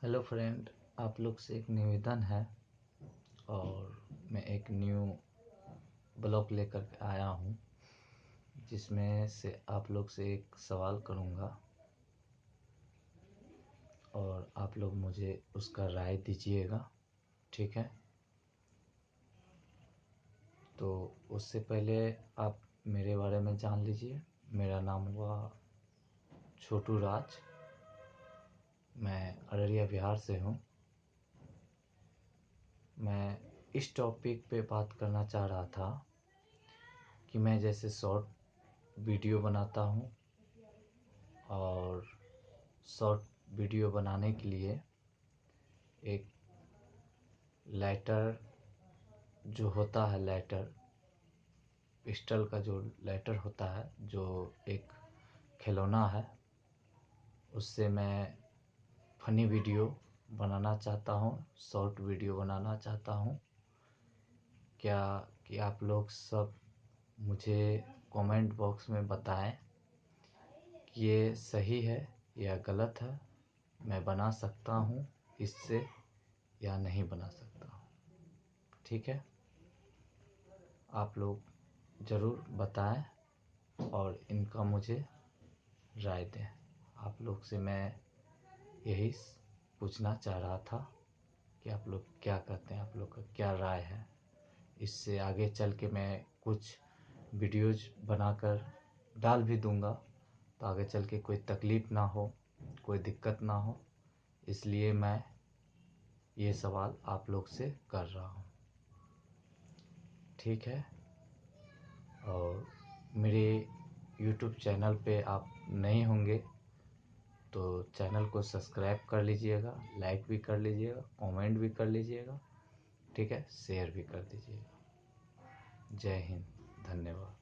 Hello friend, आप लोग से एक निवेदन है और मैं एक न्यू ब्लॉग लेकर के आया हूँ, जिसमें से आप लोग से एक सवाल करूँगा और आप लोग मुझे उसका राय दीजिएगा। ठीक है? तो उससे पहले आप मेरे बारे में जान लीजिए। मेरा नाम हुआ छोटू राज। मैं अररिया बिहार से हूँ। मैं इस टॉपिक पे बात करना चाह रहा था कि मैं जैसे शॉर्ट वीडियो बनाता हूँ और शॉर्ट वीडियो बनाने के लिए एक लाइटर जो होता है, लाइटर पिस्टल का जो लाइटर होता है, जो एक खिलौना है, उससे मैं फनी वीडियो बनाना चाहता हूँ, शॉर्ट वीडियो बनाना चाहता हूँ। क्या कि आप लोग सब मुझे कमेंट बॉक्स में बताएं कि ये सही है या गलत है, मैं बना सकता हूँ इससे या नहीं बना सकता हूँ। ठीक है? आप लोग ज़रूर बताएं और इनका मुझे राय दें। आप लोग से मैं यही पूछना चाह रहा था कि आप लोग क्या कहते हैं, आप लोग का क्या राय है। इससे आगे चल के मैं कुछ वीडियोज़ बनाकर डाल भी दूंगा, तो आगे चल के कोई तकलीफ़ ना हो, कोई दिक्कत ना हो, इसलिए मैं ये सवाल आप लोग से कर रहा हूँ। ठीक है? और मेरे यूट्यूब चैनल पे आप नहीं होंगे तो चैनल को सब्सक्राइब कर लीजिएगा, लाइक भी कर लीजिएगा, कमेंट भी कर लीजिएगा। ठीक है? शेयर भी कर दीजिएगा। जय हिंद, धन्यवाद।